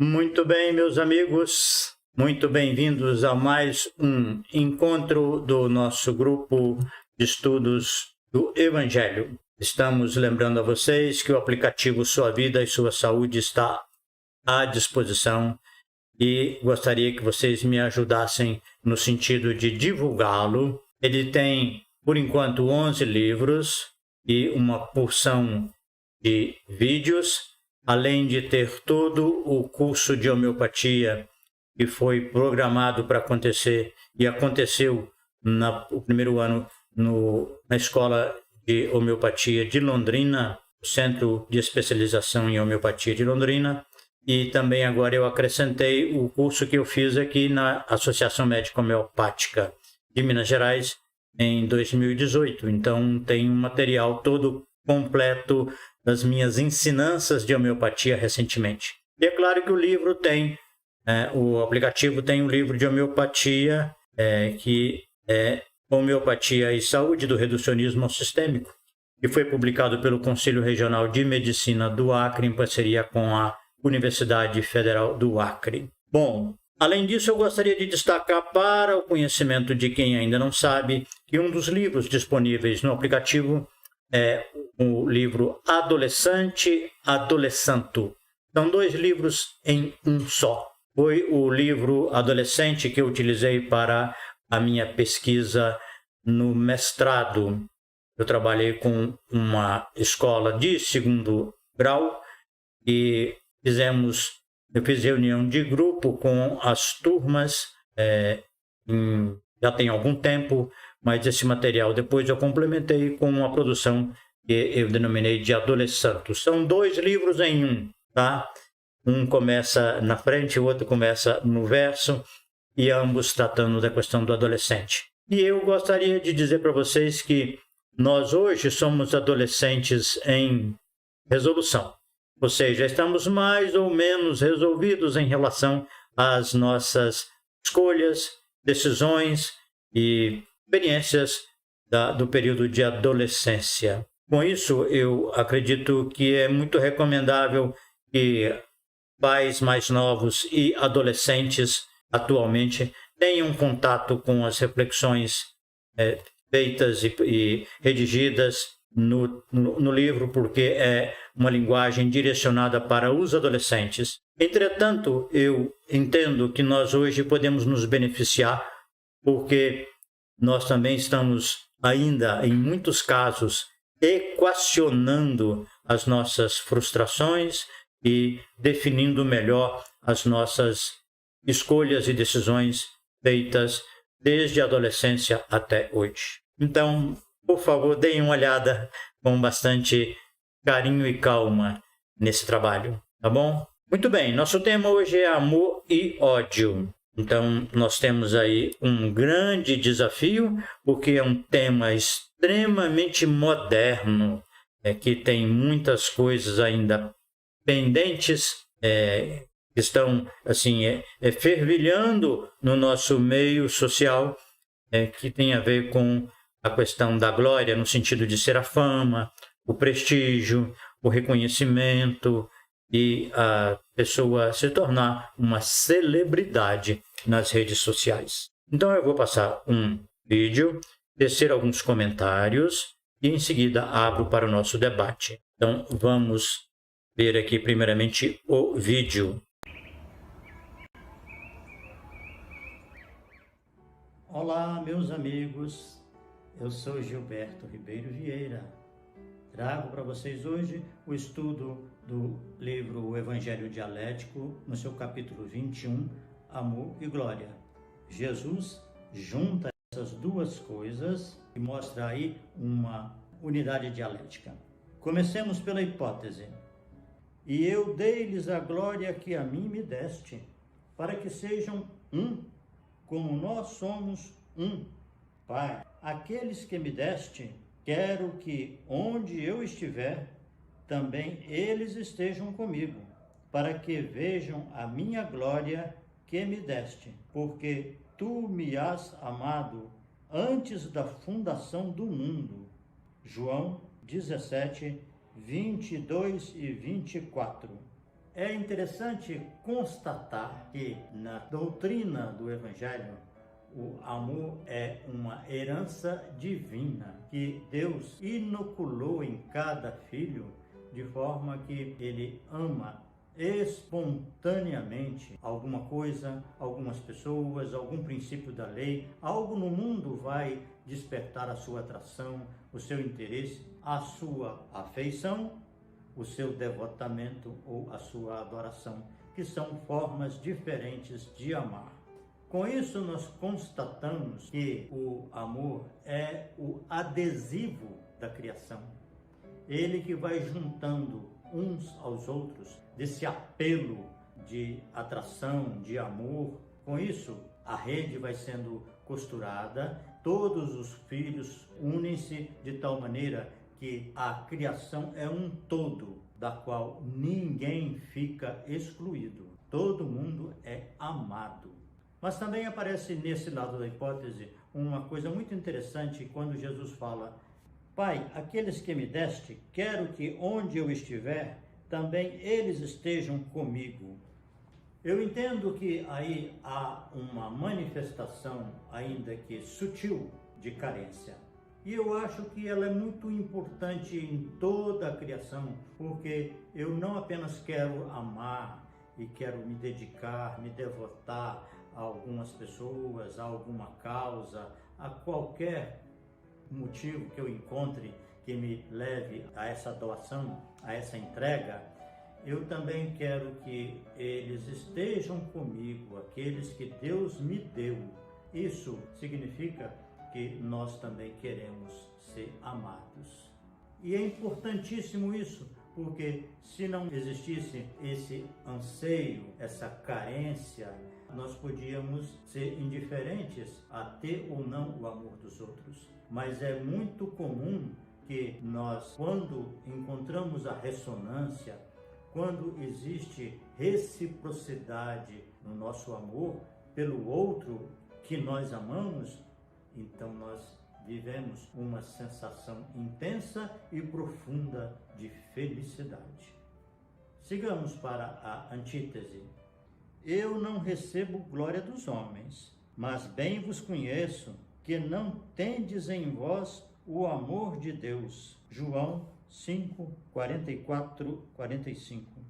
Muito bem, meus amigos, muito bem-vindos a mais um encontro do nosso grupo de estudos do Evangelho. Estamos lembrando a vocês que o aplicativo Sua Vida e Sua Saúde está à disposição e gostaria que vocês me ajudassem no sentido de divulgá-lo. Ele tem, por enquanto, 11 livros e uma porção de vídeos, além de ter todo o curso de homeopatia que foi programado para acontecer e aconteceu no primeiro ano na Escola de Homeopatia de Londrina, Centro de Especialização em Homeopatia de Londrina, e também agora eu acrescentei o curso que eu fiz aqui na Associação Médica Homeopática de Minas Gerais em 2018. Então tem um material todo completo das minhas ensinanças de homeopatia recentemente. E é claro que o livro tem, o aplicativo tem um livro de homeopatia, que é Homeopatia e Saúde do Reducionismo ao Sistêmico, que foi publicado pelo Conselho Regional de Medicina do Acre em parceria com a Universidade Federal do Acre. Bom, além disso, eu gostaria de destacar para o conhecimento de quem ainda não sabe que um dos livros disponíveis no aplicativo é o livro Adolescente Adolescento. São 2 livros em um só. Foi o livro Adolescente que eu utilizei para a minha pesquisa no mestrado. Eu trabalhei com uma escola de 2º grau e eu fiz reunião de grupo com as turmas, já tem algum tempo, mas esse material depois eu complementei com uma produção que eu denominei de Adolescente. São 2 livros em um, tá? Um começa na frente, o outro começa no verso, e ambos tratando da questão do adolescente. E eu gostaria de dizer para vocês que nós hoje somos adolescentes em resolução, ou seja, estamos mais ou menos resolvidos em relação às nossas escolhas, decisões e experiências do período de adolescência. Com isso, eu acredito que é muito recomendável que pais mais novos e adolescentes atualmente tenham contato com as reflexões feitas e redigidas no livro, porque é uma linguagem direcionada para os adolescentes. Entretanto, eu entendo que nós hoje podemos nos beneficiar, porque nós também estamos ainda, em muitos casos, equacionando as nossas frustrações e definindo melhor as nossas escolhas e decisões feitas desde a adolescência até hoje. Então, por favor, deem uma olhada com bastante carinho e calma nesse trabalho, tá bom? Muito bem, nosso tema hoje é amor e ódio. Então, nós temos aí um grande desafio, porque é um tema extremamente moderno, que tem muitas coisas ainda pendentes, que estão assim, fervilhando no nosso meio social, que tem a ver com a questão da glória, no sentido de ser a fama, o prestígio, o reconhecimento e a pessoa se tornar uma celebridade nas redes sociais. Então eu vou passar um vídeo, tecer alguns comentários e em seguida abro para o nosso debate. Então vamos ver aqui primeiramente o vídeo. Olá, meus amigos. Eu sou Gilberto Ribeiro Vieira. Trago para vocês hoje o estudo do livro O Evangelho Dialético, no seu capítulo 21, Amor e Glória. Jesus junta essas 2 coisas e mostra aí uma unidade dialética. Comecemos pela hipótese. E eu dei-lhes a glória que a mim me deste, para que sejam um, como nós somos um. Pai, aqueles que me deste, quero que, onde eu estiver, também eles estejam comigo, para que vejam a minha glória que me deste, porque tu me has amado antes da fundação do mundo. João 17, 22 e 24. É interessante constatar que na doutrina do Evangelho, o amor é uma herança divina que Deus inoculou em cada filho, de forma que ele ama espontaneamente alguma coisa, algumas pessoas, algum princípio da lei. Algo no mundo vai despertar a sua atração, o seu interesse, a sua afeição, o seu devotamento ou a sua adoração, que são formas diferentes de amar. Com isso, nós constatamos que o amor é o adesivo da criação. Ele que vai juntando uns aos outros, desse apelo de atração, de amor. Com isso, a rede vai sendo costurada, todos os filhos unem-se de tal maneira que a criação é um todo, da qual ninguém fica excluído. Todo mundo é amado. Mas também aparece nesse lado da hipótese uma coisa muito interessante quando Jesus fala: Pai, aqueles que me deste, quero que onde eu estiver, também eles estejam comigo. Eu entendo que aí há uma manifestação, ainda que sutil, de carência. E eu acho que ela é muito importante em toda a criação, porque eu não apenas quero amar e quero me dedicar, me devotar a algumas pessoas, a alguma causa, a qualquer motivo que eu encontre que me leve a essa doação, a essa entrega. Eu também quero que eles estejam comigo, aqueles que Deus me deu. Isso significa que nós também queremos ser amados. E é importantíssimo isso, porque se não existisse esse anseio, essa carência, nós podíamos ser indiferentes a ter ou não o amor dos outros. Mas é muito comum que nós, quando encontramos a ressonância, quando existe reciprocidade no nosso amor pelo outro que nós amamos, então nós vivemos uma sensação intensa e profunda de felicidade. Sigamos para a antítese. Eu não recebo glória dos homens, mas bem vos conheço que não tendes em vós o amor de Deus. João 5, 44, 45.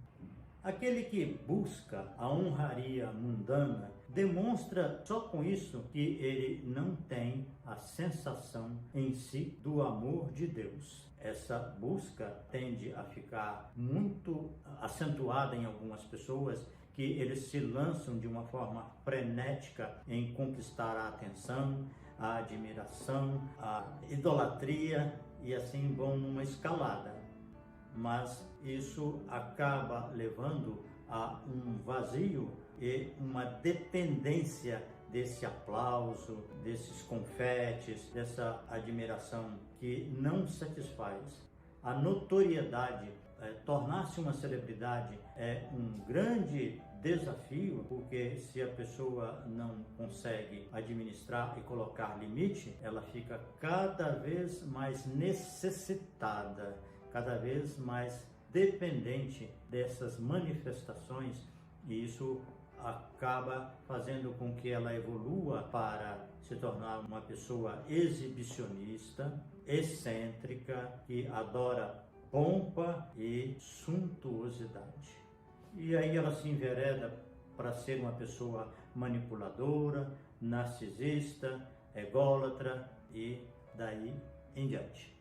Aquele que busca a honraria mundana demonstra só com isso que ele não tem a sensação em si do amor de Deus. Essa busca tende a ficar muito acentuada em algumas pessoas, que eles se lançam de uma forma frenética em conquistar a atenção, a admiração, a idolatria, e assim vão numa escalada. Mas isso acaba levando a um vazio e uma dependência desse aplauso, desses confetes, dessa admiração que não satisfaz. A notoriedade, tornar-se uma celebridade é um grande desafio, porque se a pessoa não consegue administrar e colocar limite, ela fica cada vez mais necessitada, cada vez mais dependente dessas manifestações, e isso acaba fazendo com que ela evolua para se tornar uma pessoa exibicionista, excêntrica, que adora pompa e suntuosidade. E aí ela se envereda para ser uma pessoa manipuladora, narcisista, ególatra e daí em diante.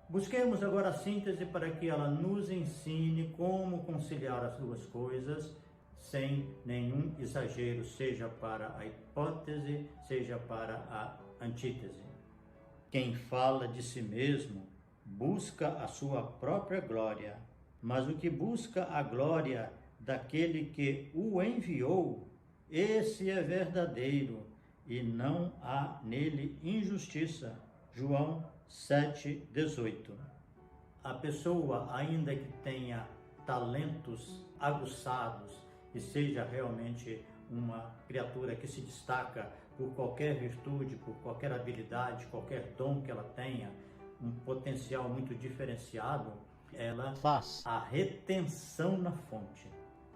Busquemos agora a síntese para que ela nos ensine como conciliar as duas coisas sem nenhum exagero, seja para a hipótese, seja para a antítese. Quem fala de si mesmo busca a sua própria glória, mas o que busca a glória daquele que o enviou, esse é verdadeiro e não há nele injustiça. João 7:18. A pessoa, ainda que tenha talentos aguçados e seja realmente uma criatura que se destaca por qualquer virtude, por qualquer habilidade, qualquer dom que ela tenha, um potencial muito diferenciado, ela faz a retenção na fonte.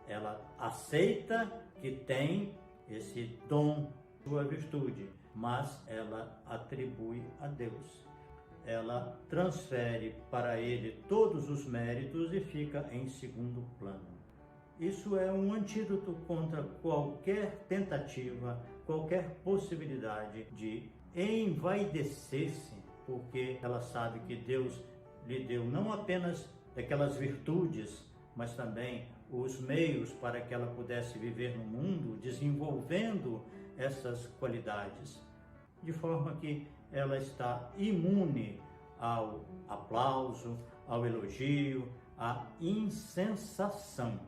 Ela aceita que tem esse dom, sua virtude, mas ela atribui a Deus. Ela transfere para ele todos os méritos e fica em segundo plano. Isso é um antídoto contra qualquer tentativa, qualquer possibilidade de envaidecer-se, porque ela sabe que Deus lhe deu não apenas aquelas virtudes, mas também os meios para que ela pudesse viver no mundo, desenvolvendo essas qualidades, de forma que ela está imune ao aplauso, ao elogio, à insensação.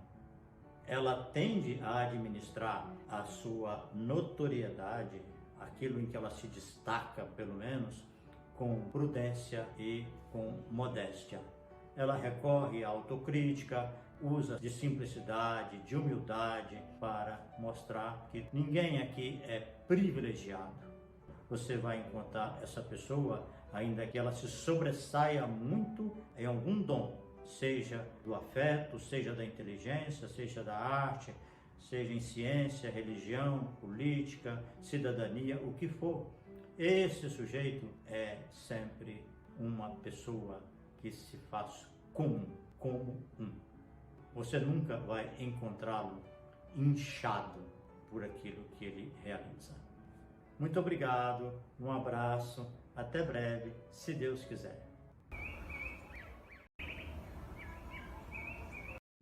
Ela tende a administrar a sua notoriedade, aquilo em que ela se destaca, pelo menos, com prudência e com modéstia. Ela recorre à autocrítica, usa de simplicidade, de humildade para mostrar que ninguém aqui é privilegiado. Você vai encontrar essa pessoa, ainda que ela se sobressaia muito em algum dom, seja do afeto, seja da inteligência, seja da arte, seja em ciência, religião, política, cidadania, o que for. Esse sujeito é sempre uma pessoa que se faz comum, como um. Você nunca vai encontrá-lo inchado por aquilo que ele realiza. Muito obrigado, um abraço, até breve, se Deus quiser.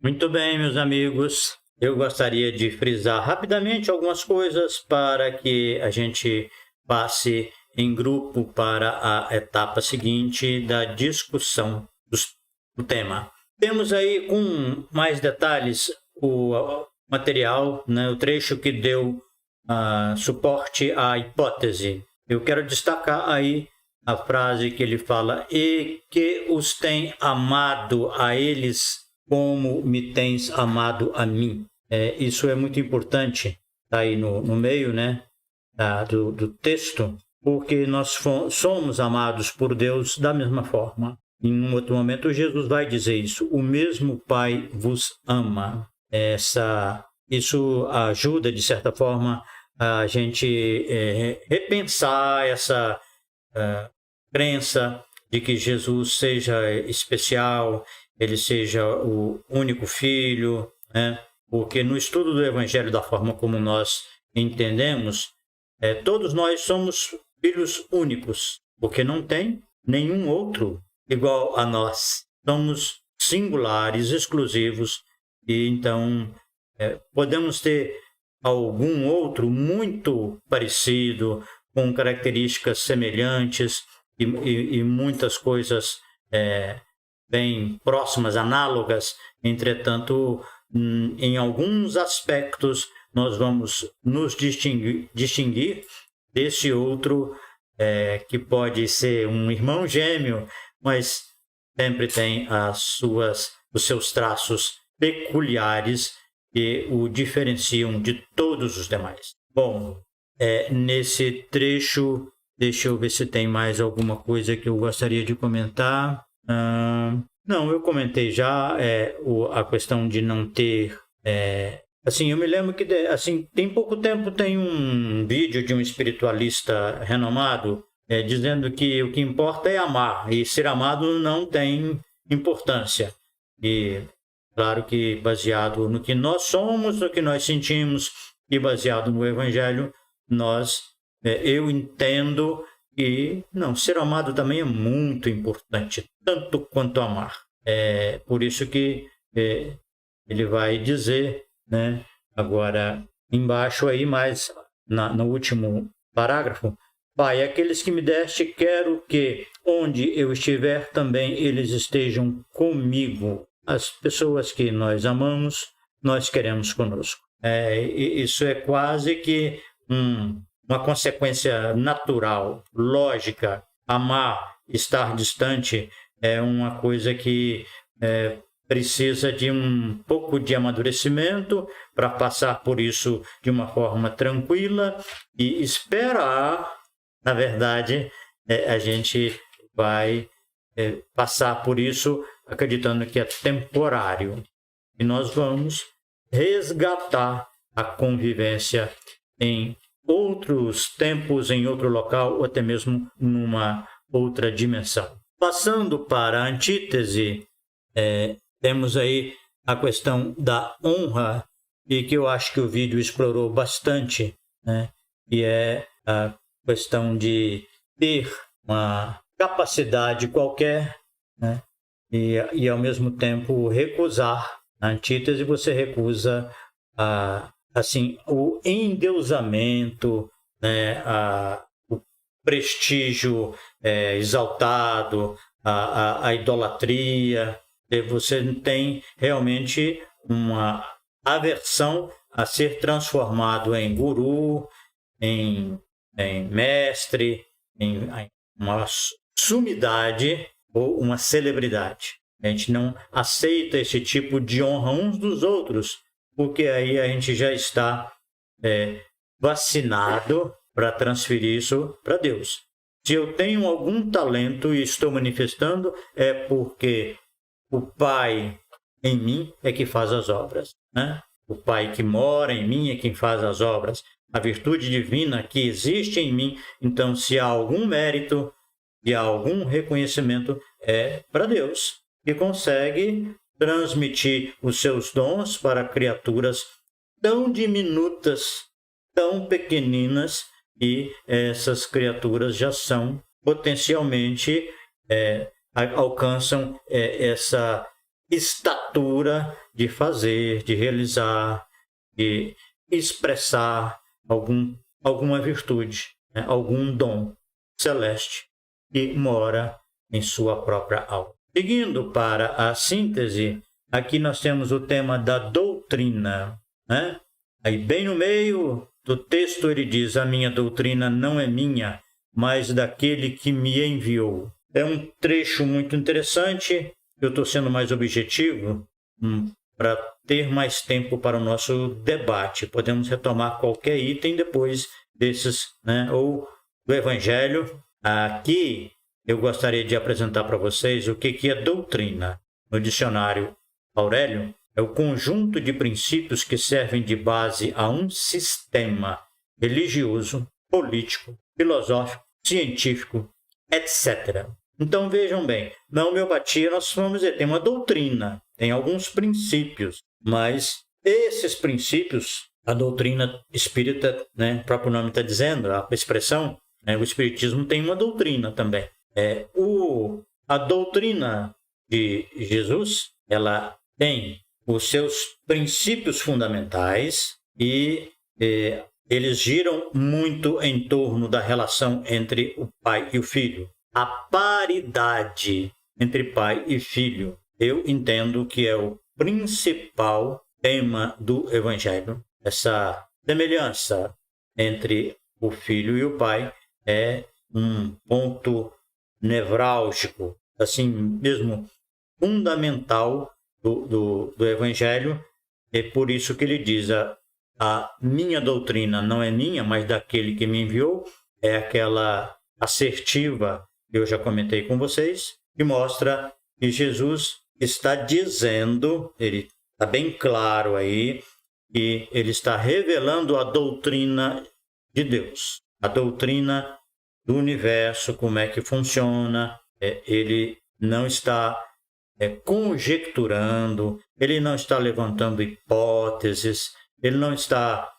Muito bem, meus amigos, eu gostaria de frisar rapidamente algumas coisas para que a gente passe em grupo para a etapa seguinte da discussão do tema. Temos aí com mais detalhes o material, né, o trecho que deu suporte à hipótese. Eu quero destacar aí a frase que ele fala: e que os tem amado a eles como me tens amado a mim. Isso é muito importante, está aí no meio, né, do texto, porque nós somos amados por Deus da mesma forma. Em um outro momento, Jesus vai dizer isso: o mesmo Pai vos ama. Isso ajuda, de certa forma, a gente repensar essa crença de que Jesus seja especial, ele seja o único filho, né? Porque no estudo do Evangelho, da forma como nós entendemos, todos nós somos filhos únicos, porque não tem nenhum outro igual a nós. Somos singulares, exclusivos, e então podemos ter algum outro muito parecido, com características semelhantes e muitas coisas bem próximas, análogas. Entretanto, em alguns aspectos, nós vamos nos distinguir desse outro, que pode ser um irmão gêmeo, mas sempre tem os seus traços peculiares que o diferenciam de todos os demais. Bom, nesse trecho, deixa eu ver se tem mais alguma coisa que eu gostaria de comentar. Não, eu comentei já a questão de não ter... eu me lembro que tem pouco tempo tem um vídeo de um espiritualista renomado dizendo que o que importa é amar, e ser amado não tem importância. E claro que baseado no que nós somos, no que nós sentimos, e baseado no Evangelho, eu entendo que ser amado também é muito importante, tanto quanto amar. Por isso que ele vai dizer, né, agora embaixo aí, mais no último parágrafo: Pai, aqueles que me deste, quero que, onde eu estiver, também eles estejam comigo. As pessoas que nós amamos, nós queremos conosco. Isso é quase que uma consequência natural, lógica. Amar, estar distante, é uma coisa que precisa de um pouco de amadurecimento para passar por isso de uma forma tranquila e esperar. Na verdade, a gente vai passar por isso acreditando que é temporário. E nós vamos resgatar a convivência em outros tempos, em outro local, ou até mesmo numa outra dimensão. Passando para a antítese, temos aí a questão da honra, e que eu acho que o vídeo explorou bastante, né? E é a questão de ter uma capacidade qualquer, né? E ao mesmo tempo recusar. Na antítese você recusa assim, o endeusamento, né? O prestígio exaltado, a idolatria. Você tem realmente uma aversão a ser transformado em guru, em mestre, em uma sumidade ou uma celebridade. A gente não aceita esse tipo de honra uns dos outros, porque aí a gente já está vacinado para transferir isso para Deus. Se eu tenho algum talento e estou manifestando, é porque o Pai em mim é que faz as obras, né? O Pai que mora em mim é quem faz as obras. A virtude divina que existe em mim. Então, se há algum mérito e há algum reconhecimento, é para Deus, que consegue transmitir os seus dons para criaturas tão diminutas, tão pequeninas, e essas criaturas já são potencialmente, alcançam essa estatura de fazer, de realizar, de expressar alguma virtude, né? Algum dom celeste que mora em sua própria alma. Seguindo para a síntese, aqui nós temos o tema da doutrina, né? Aí bem no meio do texto ele diz: a minha doutrina não é minha, mas daquele que me enviou. É um trecho muito interessante. Eu estou sendo mais objetivo para ter mais tempo para o nosso debate. Podemos retomar qualquer item depois desses, né? Ou do Evangelho. Aqui eu gostaria de apresentar para vocês o que é doutrina. No dicionário Aurélio, é o conjunto de princípios que servem de base a um sistema religioso, político, filosófico, científico, etc. Então vejam bem, na homeopatia nós vamos dizer, tem uma doutrina, tem alguns princípios, mas esses princípios, a doutrina espírita, né, o próprio nome está dizendo, a expressão, né, o espiritismo tem uma doutrina também. A doutrina de Jesus, ela tem os seus princípios fundamentais e eles giram muito em torno da relação entre o pai e o filho. A paridade entre pai e filho, eu entendo que é o principal tema do Evangelho. Essa semelhança entre o filho e o pai é um ponto nevrálgico, assim mesmo fundamental do Evangelho. É por isso que ele diz: a minha doutrina não é minha, mas daquele que me enviou. É aquela assertiva que eu já comentei com vocês, que mostra que Jesus está dizendo, ele está bem claro aí, que ele está revelando a doutrina de Deus, a doutrina do universo, como é que funciona. Ele não está conjecturando, ele não está levantando hipóteses, ele não está,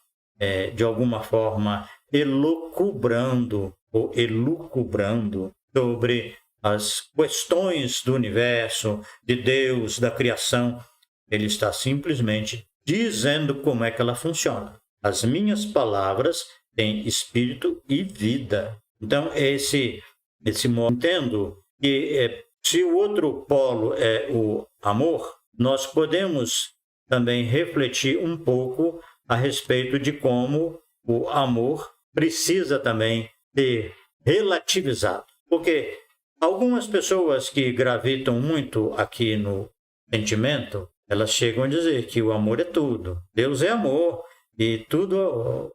de alguma forma, elucubrando sobre as questões do universo, de Deus, da criação. Ele está simplesmente dizendo como é que ela funciona. As minhas palavras têm espírito e vida. Então, esse modo, entendo que se o outro polo é o amor, nós podemos também refletir um pouco a respeito de como o amor precisa também ser relativizado. Porque algumas pessoas que gravitam muito aqui no sentimento, elas chegam a dizer que o amor é tudo. Deus é amor e tudo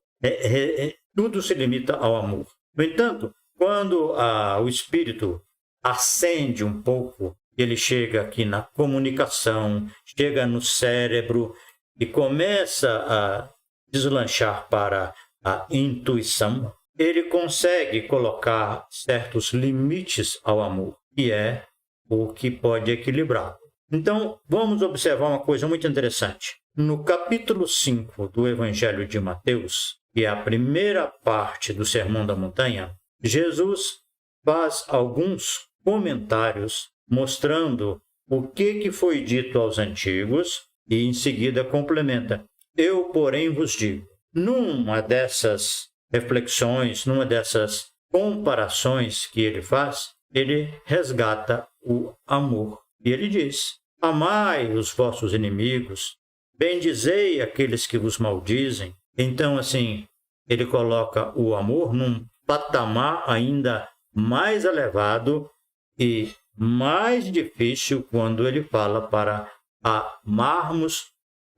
se limita ao amor. No entanto, quando o espírito ascende um pouco ele chega aqui na comunicação, chega no cérebro e começa a deslanchar para a intuição, ele consegue colocar certos limites ao amor, que é o que pode equilibrar. Então, vamos observar uma coisa muito interessante. No capítulo 5 do Evangelho de Mateus, que é a primeira parte do Sermão da Montanha, Jesus faz alguns comentários mostrando o que foi dito aos antigos e em seguida complementa: eu, porém, vos digo. Numa dessas reflexões, numa dessas comparações que ele faz, ele resgata o amor. E ele diz: amai os vossos inimigos, bendizei aqueles que vos maldizem. Então, assim, ele coloca o amor num patamar ainda mais elevado e mais difícil quando ele fala para amarmos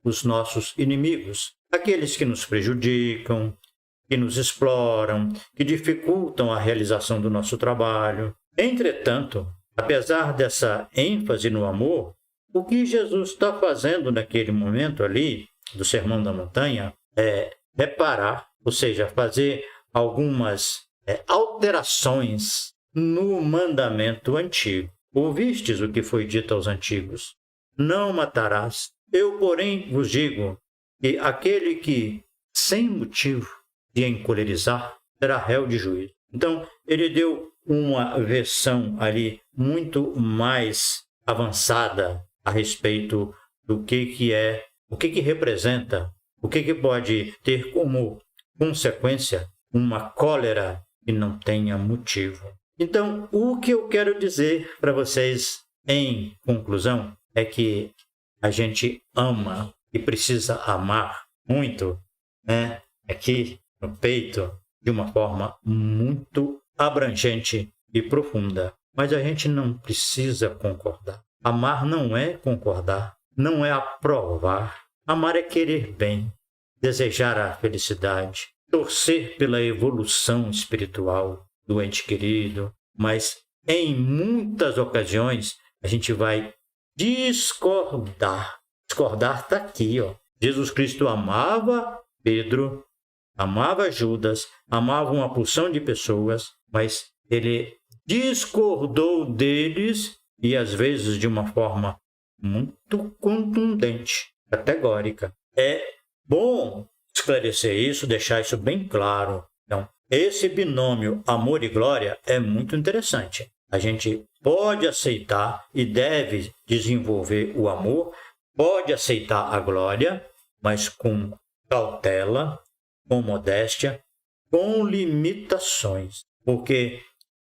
os nossos inimigos, aqueles que nos prejudicam, que nos exploram, que dificultam a realização do nosso trabalho. Entretanto, apesar dessa ênfase no amor, o que Jesus está fazendo naquele momento ali, do Sermão da Montanha, é reparar, ou seja, fazer algumas alterações no mandamento antigo. Ouvistes o que foi dito aos antigos: não matarás. Eu, porém, vos digo que aquele que, sem motivo de encolerizar, será réu de juízo. Então, ele deu uma versão ali muito mais avançada a respeito do que é, o que representa, o que pode ter como consequência uma cólera que não tenha motivo. Então, o que eu quero dizer para vocês em conclusão é que a gente ama e precisa amar muito, né? Aqui no peito, de uma forma muito abrangente e profunda. Mas a gente não precisa concordar. Amar não é concordar, não é aprovar. Amar é querer bem, desejar a felicidade, torcer pela evolução espiritual do ente querido. Mas em muitas ocasiões a gente vai discordar. Discordar está aqui, ó. Jesus Cristo amava Pedro, amava Judas, amava uma porção de pessoas, mas ele discordou deles e às vezes de uma forma muito contundente, categórica. É bom esclarecer isso, deixar isso bem claro. Então, esse binômio amor e glória é muito interessante. A gente pode aceitar e deve desenvolver o amor, pode aceitar a glória, mas com cautela, com modéstia, com limitações. Porque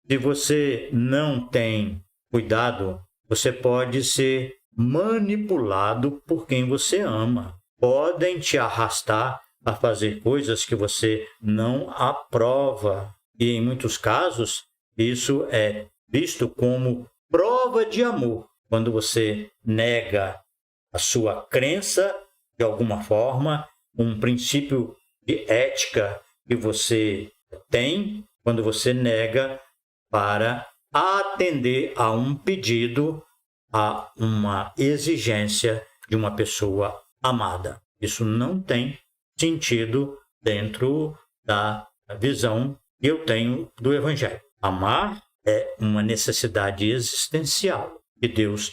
se você não tem cuidado, você pode ser manipulado por quem você ama. Podem te arrastar a fazer coisas que você não aprova. E em muitos casos, isso é visto como prova de amor. Quando você nega a sua crença, de alguma forma, um princípio de ética que você tem, quando você nega para atender a um pedido, a uma exigência de uma pessoa amada. Isso não tem sentido dentro da visão que eu tenho do Evangelho. Amar é uma necessidade existencial que Deus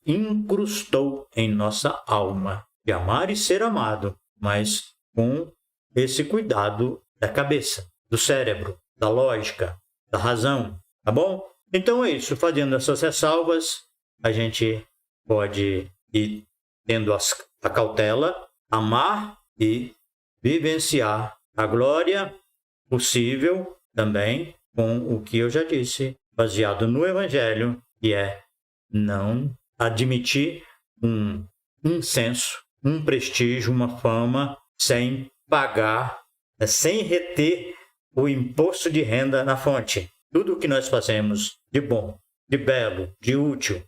incrustou em nossa alma, de amar e ser amado, mas com esse cuidado da cabeça, do cérebro, da lógica, da razão, tá bom? Então é isso, fazendo essas ressalvas, a gente pode ir tendo a cautela, amar e vivenciar a glória possível também com o que eu já disse, baseado no Evangelho, que é não admitir um incenso, um prestígio, uma fama, sem pagar, sem reter o imposto de renda na fonte. Tudo o que nós fazemos de bom, de belo, de útil,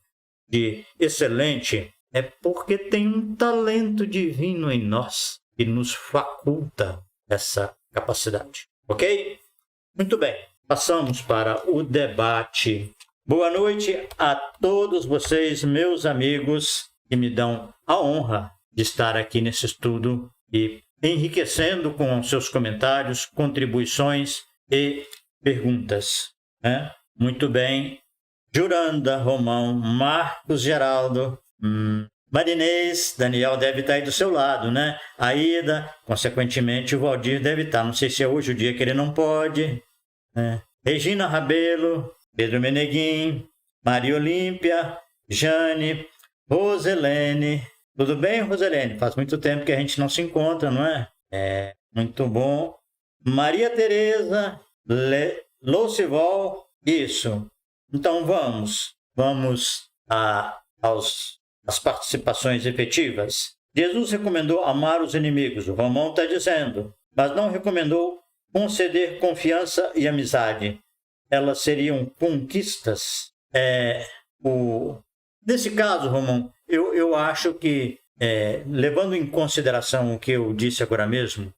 de excelente, é porque tem um talento divino em nós que nos faculta essa capacidade. Ok? Muito bem. Passamos para o debate Boa noite a todos vocês, meus amigos, que me dão a honra de estar aqui nesse estudo e enriquecendo com seus comentários, contribuições e perguntas. Né? Muito bem. Juranda, Romão, Marcos, Geraldo, Marinês, Daniel deve estar aí do seu lado, né? Aida, consequentemente o Valdir deve estar. Não sei se é hoje o dia que ele não pode. Né? Regina Rabelo, Pedro Meneguim, Maria Olímpia, Jane, Roselene. Tudo bem, Roselene? Faz muito tempo que a gente não se encontra, não é? É, muito bom. Maria Tereza, Locival, isso. Então vamos às participações efetivas. Jesus recomendou amar os inimigos, o Romão está dizendo, mas não recomendou conceder confiança e amizade. Elas seriam conquistas. Nesse caso, Romão, eu acho que, levando em consideração o que eu disse agora mesmo,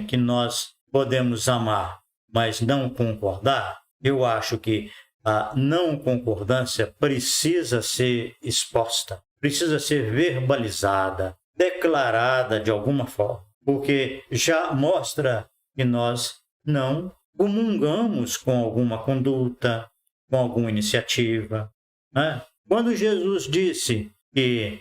que nós podemos amar, mas não concordar, eu acho que a não concordância precisa ser exposta, precisa ser verbalizada, declarada de alguma forma, porque já mostra que nós não comungamos com alguma conduta, com alguma iniciativa. Né? Quando Jesus disse que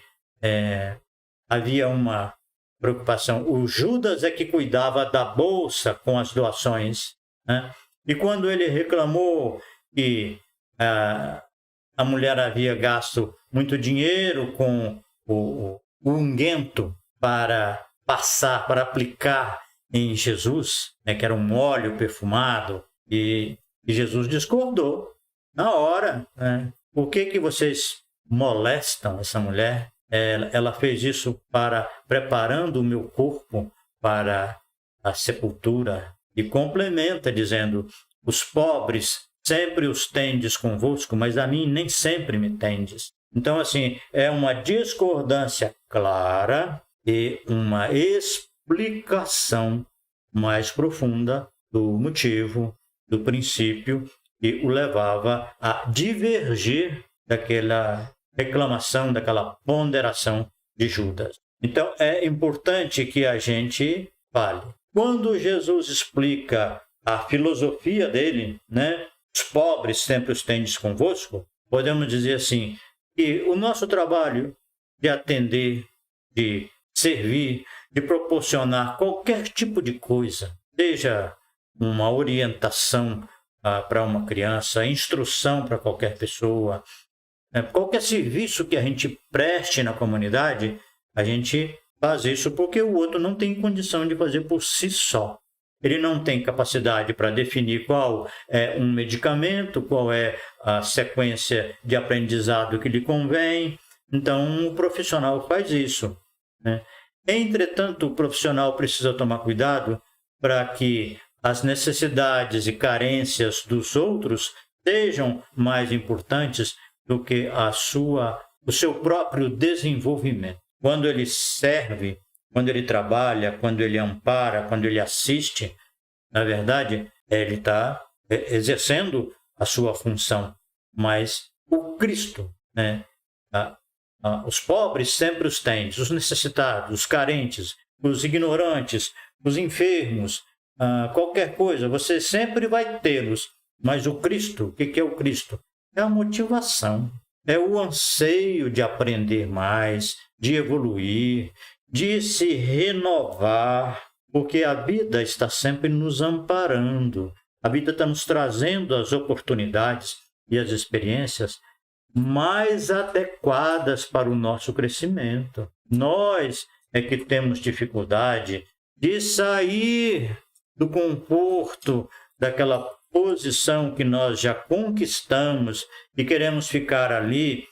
havia uma preocupação, o Judas é que cuidava da bolsa com as doações, né? E quando ele reclamou que a mulher havia gasto muito dinheiro com o unguento para passar, para aplicar em Jesus, né, que era um óleo perfumado, e Jesus discordou na hora. Né? Por que vocês molestam essa mulher? Ela fez isso preparando o meu corpo para a sepultura. E complementa dizendo, os pobres sempre os tendes convosco, mas a mim nem sempre me tendes. Então, assim, é uma discordância clara e uma explicação mais profunda do motivo, do princípio que o levava a divergir daquela reclamação, daquela ponderação de Judas. Então, é importante que a gente fale. Quando Jesus explica a filosofia dele, né? Os pobres sempre os tendes convosco, podemos dizer assim, que o nosso trabalho de atender, de servir, de proporcionar qualquer tipo de coisa, seja uma orientação para uma criança, instrução para qualquer pessoa, qualquer serviço que a gente preste na comunidade, a gente faz isso porque o outro não tem condição de fazer por si só. Ele não tem capacidade para definir qual é um medicamento, qual é a sequência de aprendizado que lhe convém. Então, o profissional faz isso. Né? Entretanto, o profissional precisa tomar cuidado para que as necessidades e carências dos outros sejam mais importantes do que o seu próprio desenvolvimento. Quando ele serve, quando ele trabalha, quando ele ampara, quando ele assiste, na verdade, ele está exercendo a sua função. Mas o Cristo, né? Os pobres sempre os tens, os necessitados, os carentes, os ignorantes, os enfermos, qualquer coisa, você sempre vai tê-los. Mas o Cristo, o que é o Cristo? É a motivação, é o anseio de aprender mais, de evoluir, de se renovar, porque a vida está sempre nos amparando. A vida está nos trazendo as oportunidades e as experiências mais adequadas para o nosso crescimento. Nós é que temos dificuldade de sair do conforto, daquela posição que nós já conquistamos e queremos ficar ali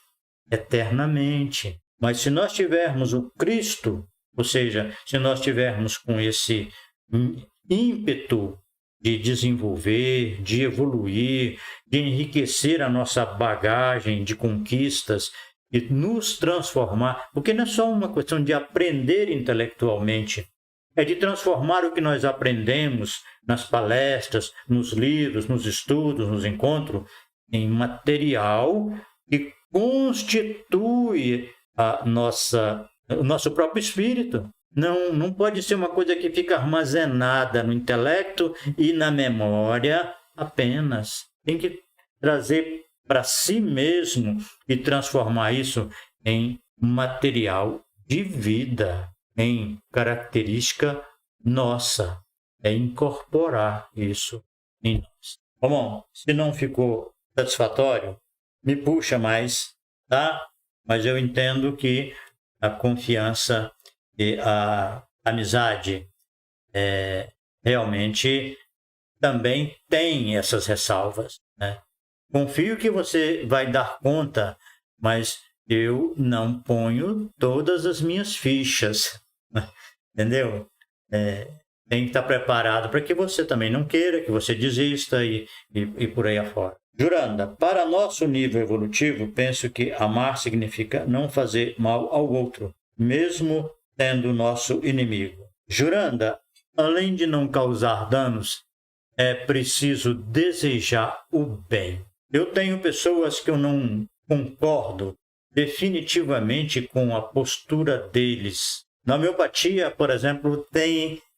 eternamente. Mas se nós tivermos o Cristo, ou seja, se nós tivermos com esse ímpeto de desenvolver, de evoluir, de enriquecer a nossa bagagem de conquistas e nos transformar, porque não é só uma questão de aprender intelectualmente, é de transformar o que nós aprendemos nas palestras, nos livros, nos estudos, nos encontros, em material que constitui o nosso próprio espírito. Não pode ser uma coisa que fica armazenada no intelecto e na memória apenas. Tem que trazer para si mesmo e transformar isso em material de vida, em característica nossa. É incorporar isso em nós. Bom, se não ficou satisfatório, me puxa mais, tá? Mas eu entendo que a confiança e a amizade realmente também tem essas ressalvas, né? Confio que você vai dar conta, mas eu não ponho todas as minhas fichas, entendeu? Tem que estar preparado para que você também não queira, que você desista e por aí afora. Juranda, para nosso nível evolutivo, penso que amar significa não fazer mal ao outro, mesmo sendo nosso inimigo. Juranda, além de não causar danos, é preciso desejar o bem. Eu tenho pessoas que eu não concordo definitivamente com a postura deles. Na homeopatia, por exemplo,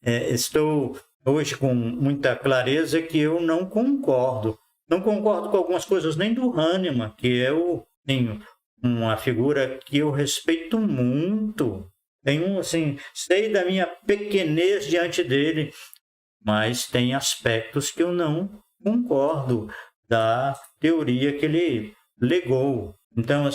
estou hoje com muita clareza que eu não concordo. Não concordo com algumas coisas nem do Hahnemann, que eu tenho uma figura que eu respeito muito. Sei da minha pequenez diante dele, mas tem aspectos que eu não concordo da teoria que ele legou. Então,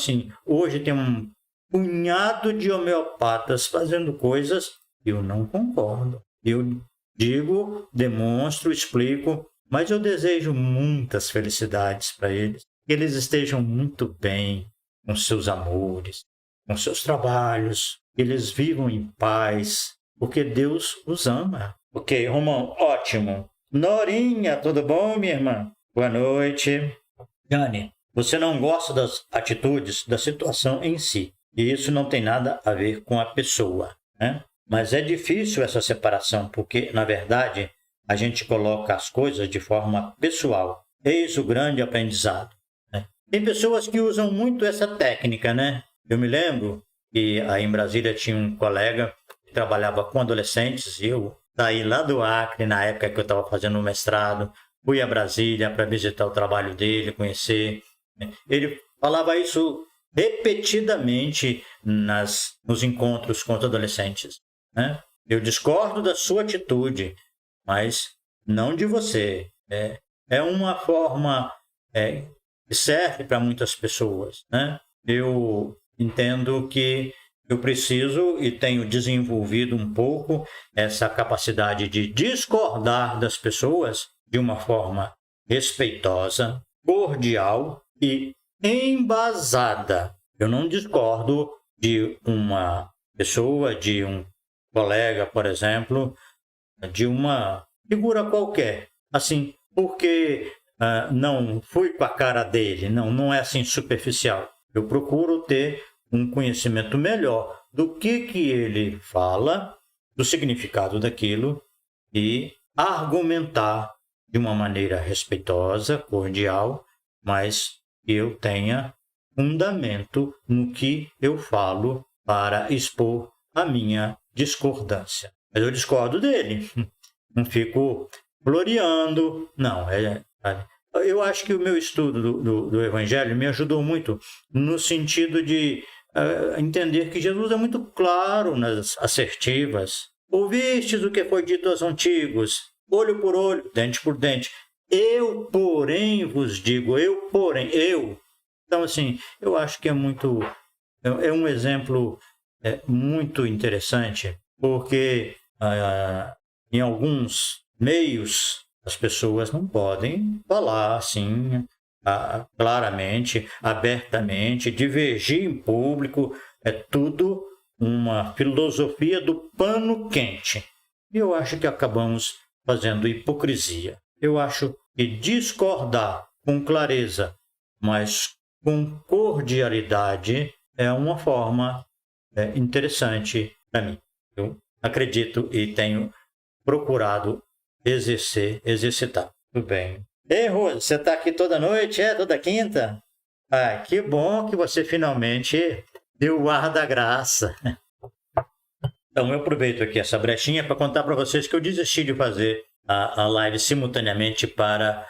hoje tem um punhado de homeopatas fazendo coisas que eu não concordo. Eu digo, demonstro, explico, mas eu desejo muitas felicidades para eles. Que eles estejam muito bem com seus amores, com seus trabalhos, que eles vivam em paz, porque Deus os ama. Ok, Romão, ótimo. Norinha, tudo bom, minha irmã? Boa noite. Jane, você não gosta das atitudes, da situação em si. E isso não tem nada a ver com a pessoa, né? Mas é difícil essa separação, porque, na verdade, a gente coloca as coisas de forma pessoal. Eis o grande aprendizado, né? Tem pessoas que usam muito essa técnica, né? Eu me lembro que aí em Brasília tinha um colega que trabalhava com adolescentes, e eu saí lá do Acre, na época que eu estava fazendo o mestrado, fui a Brasília para visitar o trabalho dele, conhecer. Ele falava isso repetidamente nos encontros com os adolescentes, né? Eu discordo da sua atitude, mas não de você. É uma forma que serve para muitas pessoas, né? Eu entendo que eu preciso e tenho desenvolvido um pouco essa capacidade de discordar das pessoas de uma forma respeitosa, cordial e embasada. Eu não discordo de uma pessoa, de um colega, por exemplo, de uma figura qualquer, porque não fui com a cara dele, não é assim superficial. Eu procuro ter um conhecimento melhor do que ele fala, do significado daquilo e argumentar de uma maneira respeitosa, cordial, mas que eu tenha fundamento no que eu falo para expor a minha discordância. Mas eu discordo dele, não fico floreando, não. Eu acho que o meu estudo do Evangelho me ajudou muito no sentido de entender que Jesus é muito claro nas assertivas. Ouvistes o que foi dito aos antigos, olho por olho, dente por dente. Eu, porém, vos digo, eu. Então, eu acho que é um exemplo muito interessante, porque em alguns meios as pessoas não podem falar assim claramente, abertamente, divergir em público. É tudo uma filosofia do pano quente. E eu acho que acabamos fazendo hipocrisia. Eu acho que discordar com clareza, mas com cordialidade, é uma forma interessante para mim. Eu acredito e tenho procurado exercitar. Tudo bem. Ei, Rose, você está aqui toda noite? Toda quinta? Ah, que bom que você finalmente deu o ar da graça. Então, eu aproveito aqui essa brechinha para contar para vocês que eu desisti de fazer a live simultaneamente para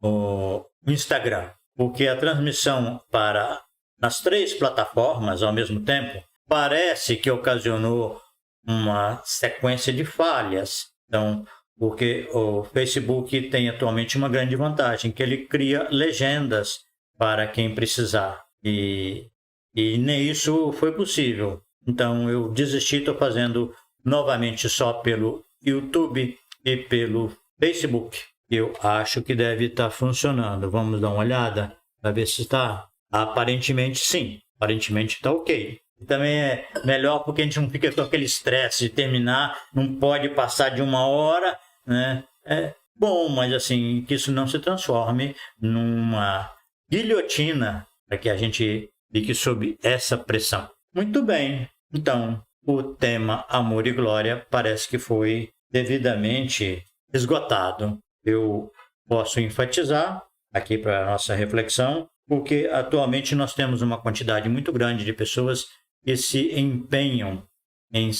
o Instagram, porque a transmissão para nas 3 plataformas ao mesmo tempo parece que ocasionou uma sequência de falhas. Então, porque o Facebook tem atualmente uma grande vantagem, que ele cria legendas para quem precisar. E nem isso foi possível. Então, eu desisti, estou fazendo novamente só pelo YouTube e pelo Facebook. Eu acho que deve estar funcionando. Vamos dar uma olhada para ver se está. Aparentemente, sim. Aparentemente está ok. E também é melhor porque a gente não fica com aquele estresse de terminar, não pode passar de 1 hora, né? É bom, mas assim, que isso não se transforme numa guilhotina para que a gente fique sob essa pressão. Muito bem. Então, o tema Amor e Glória parece que foi devidamente esgotado. Eu posso enfatizar aqui para a nossa reflexão, porque atualmente nós temos uma quantidade muito grande de pessoas que se empenham em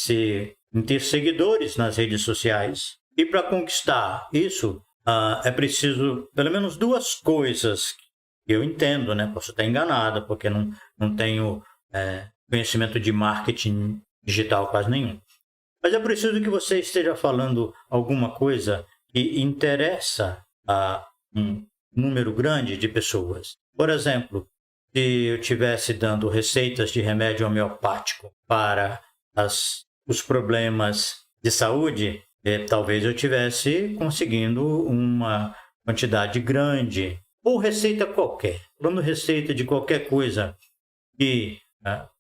ter seguidores nas redes sociais. E para conquistar isso, é preciso pelo menos 2 coisas que eu entendo, né? Posso estar enganado, porque não tenho conhecimento de marketing digital quase nenhum. Mas é preciso que você esteja falando alguma coisa que interessa a um número grande de pessoas. Por exemplo, se eu estivesse dando receitas de remédio homeopático para os problemas de saúde, talvez eu estivesse conseguindo uma quantidade grande, ou receita qualquer. Falando receita de qualquer coisa que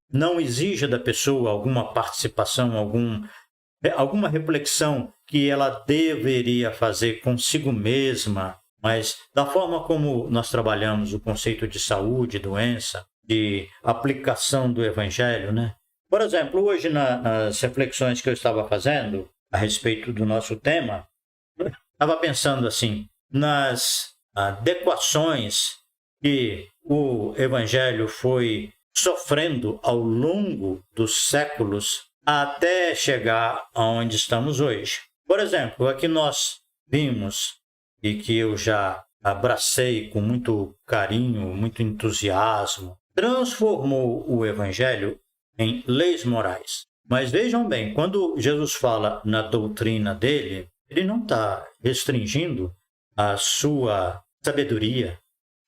não exija da pessoa alguma participação, alguma reflexão que ela deveria fazer consigo mesma, mas da forma como nós trabalhamos o conceito de saúde, doença, de aplicação do evangelho, né? Por exemplo, hoje nas reflexões que eu estava fazendo a respeito do nosso tema, estava pensando assim, nas adequações que o evangelho foi sofrendo ao longo dos séculos até chegar aonde estamos hoje. Por exemplo, aqui nós vimos, e que eu já abracei com muito carinho, muito entusiasmo, transformou o Evangelho em leis morais. Mas vejam bem, quando Jesus fala na doutrina dele, ele não está restringindo a sua sabedoria,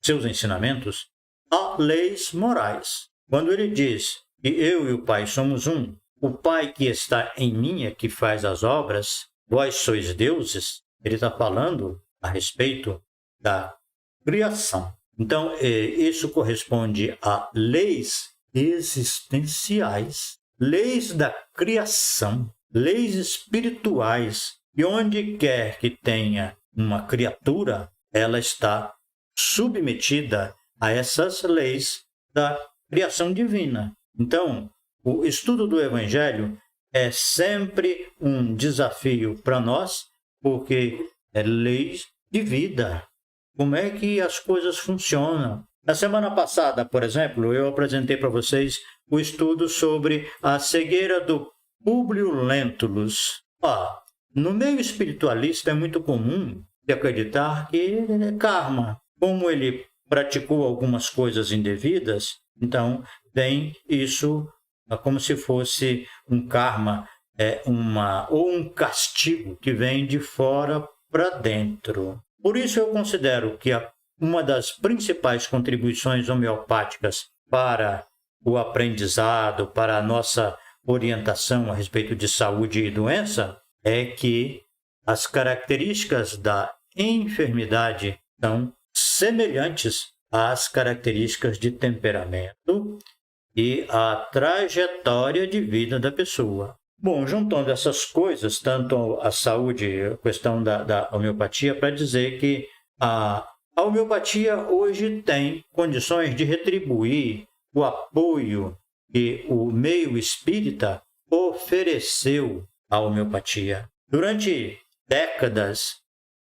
seus ensinamentos, a leis morais. Quando ele diz que eu e o Pai somos um, o Pai que está em mim é que faz as obras, vós sois deuses, ele está falando a respeito da criação. Então, isso corresponde a leis existenciais, leis da criação, leis espirituais. E onde quer que tenha uma criatura, ela está submetida a essas leis da criação divina. Então, o estudo do Evangelho é sempre um desafio para nós, porque é leis de vida. Como é que as coisas funcionam? Na semana passada, por exemplo, eu apresentei para vocês o estudo sobre a cegueira do Públio Lentulus. No meio espiritualista é muito comum de acreditar que é karma. Como ele praticou algumas coisas indevidas, então vem isso como se fosse um karma, ou um castigo que vem de fora para dentro. Por isso eu considero que uma das principais contribuições homeopáticas para o aprendizado, para a nossa orientação a respeito de saúde e doença, é que as características da enfermidade são semelhantes às características de temperamento e à trajetória de vida da pessoa. Bom, juntando essas coisas, tanto a saúde, a questão da homeopatia, para dizer que a homeopatia hoje tem condições de retribuir o apoio que o meio espírita ofereceu à homeopatia. Durante décadas,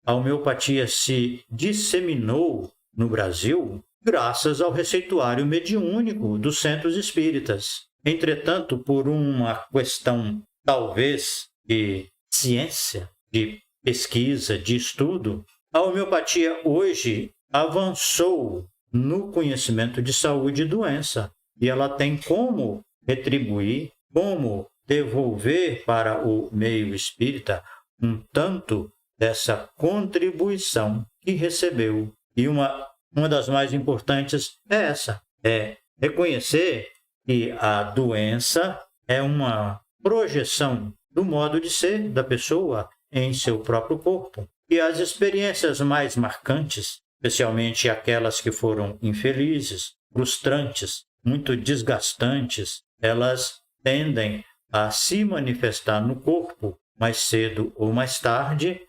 a homeopatia se disseminou no Brasil graças ao receituário mediúnico dos centros espíritas. Entretanto, por uma questão, talvez, de ciência, de pesquisa, de estudo, a homeopatia hoje avançou no conhecimento de saúde e doença. E ela tem como retribuir, como devolver para o meio espírita um tanto dessa contribuição que recebeu. E uma das mais importantes é essa, é reconhecer que a doença é uma projeção do modo de ser da pessoa em seu próprio corpo. E as experiências mais marcantes, especialmente aquelas que foram infelizes, frustrantes, muito desgastantes, elas tendem a se manifestar no corpo mais cedo ou mais tarde,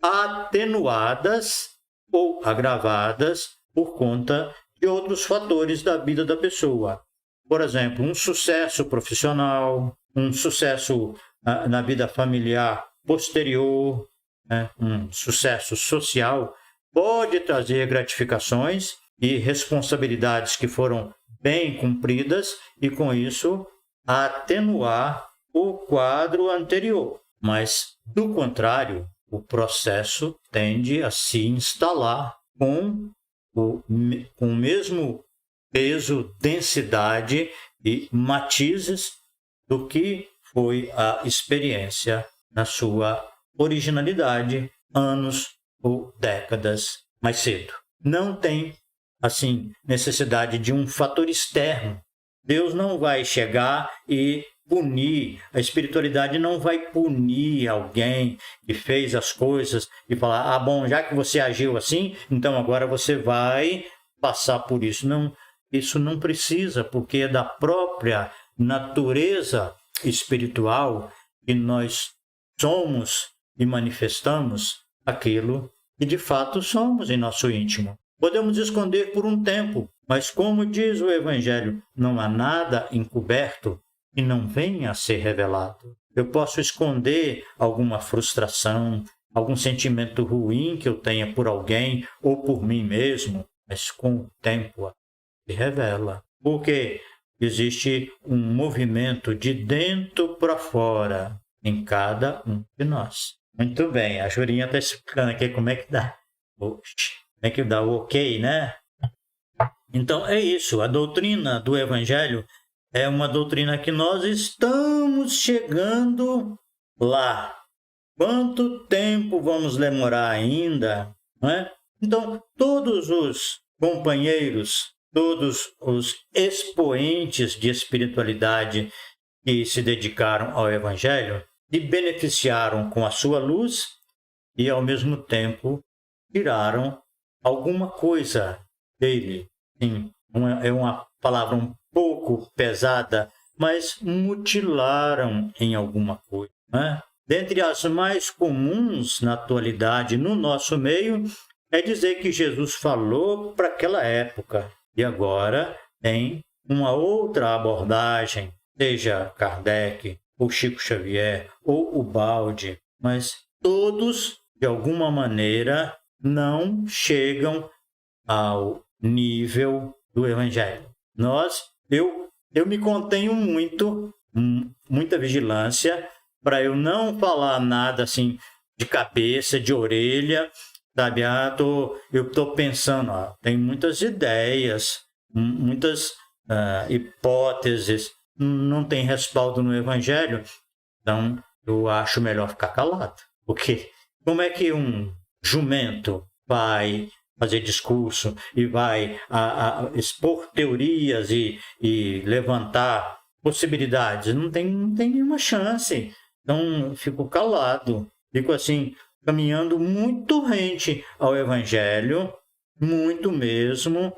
atenuadas ou agravadas por conta de outros fatores da vida da pessoa. Por exemplo, um sucesso profissional, um sucesso na vida familiar posterior, um sucesso social, pode trazer gratificações e responsabilidades que foram bem cumpridas e, com isso, atenuar o quadro anterior. Mas, do contrário, o processo tende a se instalar com o mesmo peso, densidade e matizes do que foi a experiência na sua originalidade, anos ou décadas mais cedo. Não tem, assim, necessidade de um fator externo. Deus não vai chegar e punir, a espiritualidade não vai punir alguém que fez as coisas e falar, bom, já que você agiu assim, então agora você vai passar por isso. Não, isso não precisa, porque é da própria natureza espiritual que nós somos e manifestamos aquilo que de fato somos em nosso íntimo. Podemos esconder por um tempo, mas como diz o Evangelho, não há nada encoberto que não venha a ser revelado. Eu posso esconder alguma frustração, algum sentimento ruim que eu tenha por alguém ou por mim mesmo, mas com o tempo se revela. Porque existe um movimento de dentro para fora em cada um de nós. Muito bem, a Jurinha está explicando aqui como é que dá. Como é que dá o ok, né? Então é isso, a doutrina do Evangelho é uma doutrina que nós estamos chegando lá. Quanto tempo vamos demorar ainda? Não é? Então, todos os companheiros, todos os expoentes de espiritualidade que se dedicaram ao Evangelho, se beneficiaram com a sua luz e, ao mesmo tempo, tiraram alguma coisa dele. Sim, é uma palavra um pouco pesada, mas mutilaram em alguma coisa. Né? Dentre as mais comuns na atualidade no nosso meio, é dizer que Jesus falou para aquela época e agora tem uma outra abordagem, seja Kardec, ou Chico Xavier, ou Ubaldi, mas todos, de alguma maneira, não chegam ao nível do Evangelho. Eu me contenho muita vigilância, para eu não falar nada assim de cabeça, de orelha, sabe? Eu estou pensando, tem muitas ideias, muitas hipóteses, não tem respaldo no Evangelho, então eu acho melhor ficar calado. Porque como é que um jumento vai fazer discurso e vai expor teorias e levantar possibilidades? Não tem nenhuma chance. Então, fico calado. Fico assim, caminhando muito rente ao Evangelho, muito mesmo,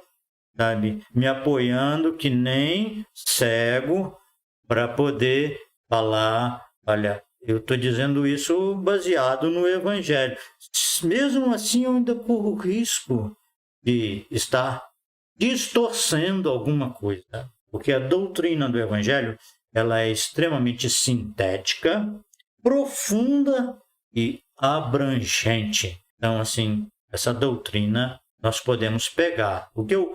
sabe? Me apoiando que nem cego para poder falar, olha, eu estou dizendo isso baseado no Evangelho. Mesmo assim, eu ainda corro o risco de estar distorcendo alguma coisa. Porque a doutrina do Evangelho ela é extremamente sintética, profunda e abrangente. Então, assim, essa doutrina nós podemos pegar. O que eu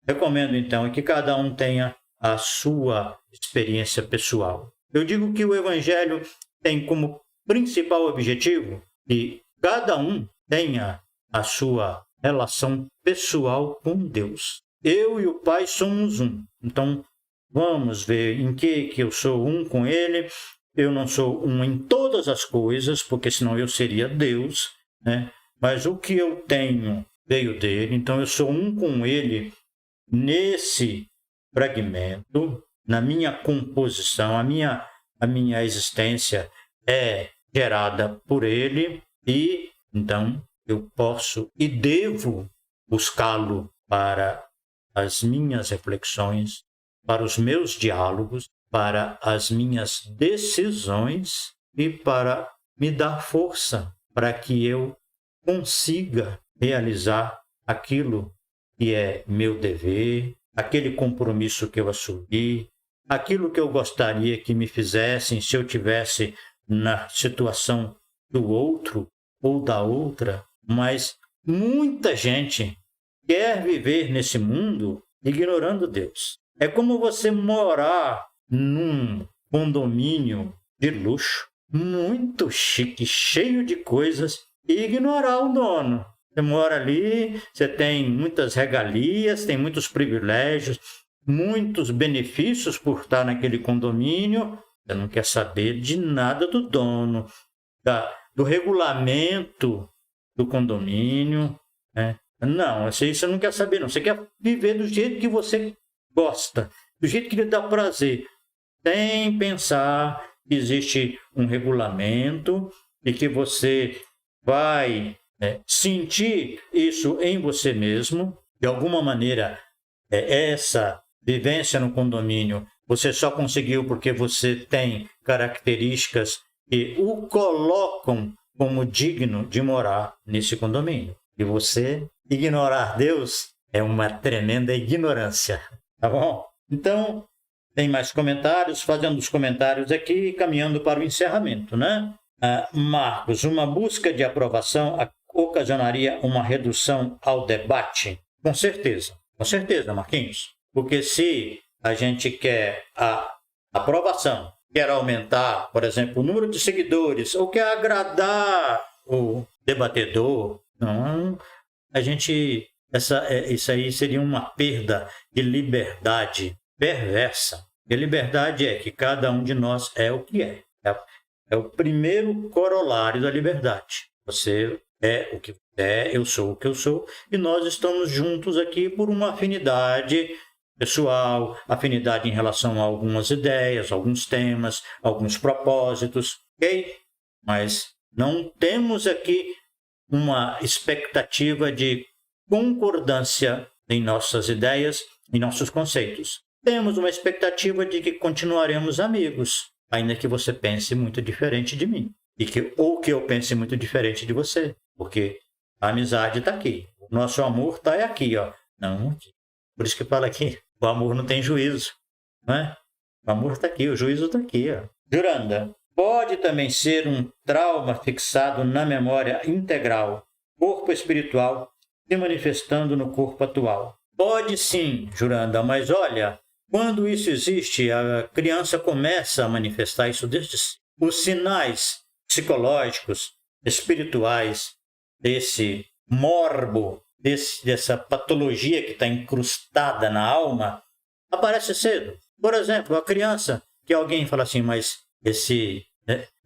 recomendo, então, é que cada um tenha a sua experiência pessoal. Eu digo que o Evangelho tem como principal objetivo que cada um tenha a sua relação pessoal com Deus. Eu e o Pai somos um. Então, vamos ver em que eu sou um com Ele. Eu não sou um em todas as coisas, porque senão eu seria Deus, né? Mas o que eu tenho veio dele, então eu sou um com Ele nesse fragmento, na minha composição, a minha existência é gerada por Ele e, então, eu posso e devo buscá-lo para as minhas reflexões, para os meus diálogos, para as minhas decisões e para me dar força para que eu consiga realizar aquilo que é meu dever, aquele compromisso que eu assumi, aquilo que eu gostaria que me fizessem se eu tivesse na situação do outro ou da outra, mas muita gente quer viver nesse mundo ignorando Deus. É como você morar num condomínio de luxo, muito chique, cheio de coisas, e ignorar o dono. Você mora ali, você tem muitas regalias, tem muitos privilégios, muitos benefícios por estar naquele condomínio. Você não quer saber de nada do dono, do regulamento do condomínio, né? Não, isso você não quer saber, não. Você quer viver do jeito que você gosta, do jeito que lhe dá prazer, sem pensar que existe um regulamento e que você vai sentir isso em você mesmo. De alguma maneira, essa vivência no condomínio você só conseguiu porque você tem características que o colocam como digno de morar nesse condomínio. E você ignorar Deus é uma tremenda ignorância, tá bom? Então, tem mais comentários, fazendo os comentários aqui e caminhando para o encerramento, né? Marcos, uma busca de aprovação ocasionaria uma redução ao debate? Com certeza, Marquinhos. Porque se a gente quer a aprovação, quer aumentar, por exemplo, o número de seguidores, ou quer agradar o debatedor, não, isso aí seria uma perda de liberdade perversa. E a liberdade é que cada um de nós é o que é. É o primeiro corolário da liberdade. Você é o que é, eu sou o que eu sou, e nós estamos juntos aqui por uma afinidade pessoal, afinidade em relação a algumas ideias, alguns temas, alguns propósitos, ok? Mas não temos aqui uma expectativa de concordância em nossas ideias, em nossos conceitos. Temos uma expectativa de que continuaremos amigos, ainda que você pense muito diferente de mim, ou que eu pense muito diferente de você, porque a amizade está aqui. O nosso amor está aqui, ó. Não aqui. Por isso que fala aqui, o amor não tem juízo, né? O amor está aqui, o juízo está aqui, ó. Juranda, pode também ser um trauma fixado na memória integral, corpo espiritual, se manifestando no corpo atual. Pode sim, Juranda, mas olha, quando isso existe, a criança começa a manifestar isso desde os sinais psicológicos, espirituais, desse morbo, dessa patologia que está incrustada na alma, aparece cedo. Por exemplo, a criança, que alguém fala assim, mas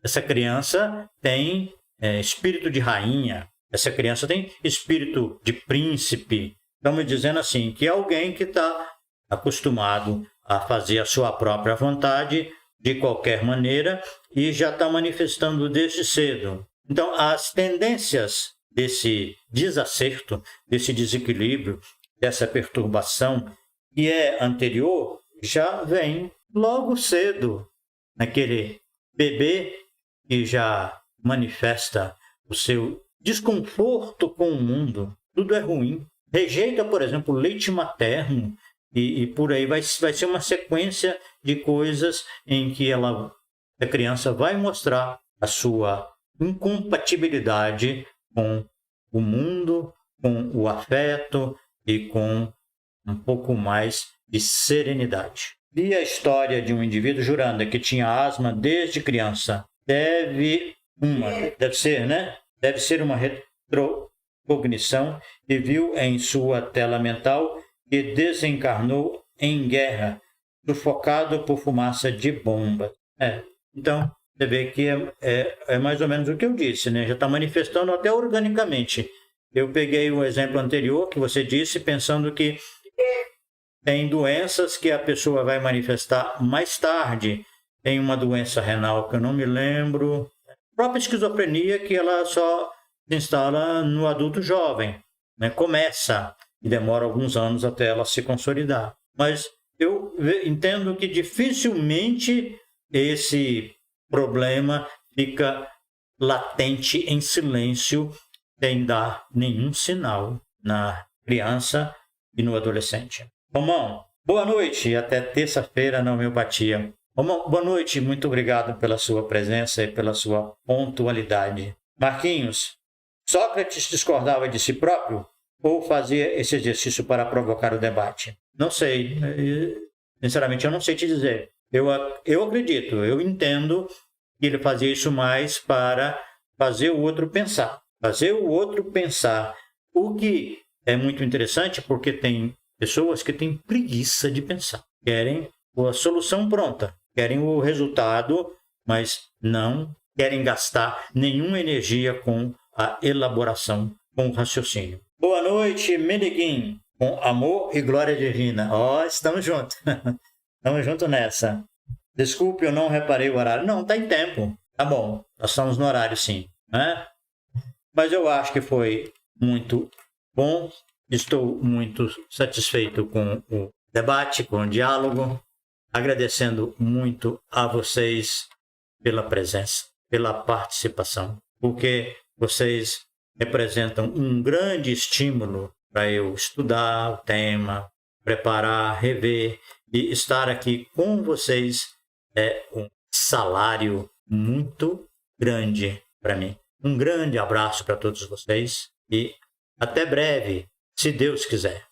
essa criança tem espírito de rainha, essa criança tem espírito de príncipe. Estamos dizendo assim, que é alguém que está acostumado a fazer a sua própria vontade de qualquer maneira e já está manifestando desde cedo. Então, as tendências desse desacerto, desse desequilíbrio, dessa perturbação que é anterior, já vem logo cedo naquele bebê que já manifesta o seu desconforto com o mundo. Tudo é ruim. Rejeita, por exemplo, o leite materno e por aí vai ser uma sequência de coisas em que a criança vai mostrar a sua incompatibilidade com o mundo com o afeto e com um pouco mais de serenidade. Vi a história de um indivíduo jurando que tinha asma desde criança. Deve ser uma retrocognição e viu em sua tela mental que desencarnou em guerra, sufocado por fumaça de bomba. Então, você vê que é mais ou menos o que eu disse, né? Já está manifestando até organicamente. Eu peguei o exemplo anterior que você disse, pensando que tem doenças que a pessoa vai manifestar mais tarde. Tem uma doença renal que eu não me lembro. A própria esquizofrenia, que ela só se instala no adulto jovem, né? Começa e demora alguns anos até ela se consolidar. Mas eu entendo que dificilmente esse problema fica latente em silêncio sem dar nenhum sinal na criança e no adolescente. Romão, boa noite e até terça-feira na homeopatia. Romão, boa noite, muito obrigado pela sua presença e pela sua pontualidade. Marquinhos, Sócrates discordava de si próprio ou fazia esse exercício para provocar o debate? Não sei, sinceramente eu não sei te dizer. Eu acredito, eu entendo que ele fazia isso mais para fazer o outro pensar. Fazer o outro pensar. O que é muito interessante porque tem pessoas que têm preguiça de pensar. Querem a solução pronta, querem o resultado, mas não querem gastar nenhuma energia com a elaboração, com o raciocínio. Boa noite, Meneguim, com amor e glória divina. Estamos juntos. Estamos juntos nessa. Desculpe, eu não reparei o horário. Não, está em tempo. Tá bom, nós estamos no horário sim. Né? Mas eu acho que foi muito bom. Estou muito satisfeito com o debate, com o diálogo. Agradecendo muito a vocês pela presença, pela participação, porque vocês representam um grande estímulo para eu estudar o tema, preparar, rever e estar aqui com vocês é um salário muito grande para mim. Um grande abraço para todos vocês e até breve, se Deus quiser.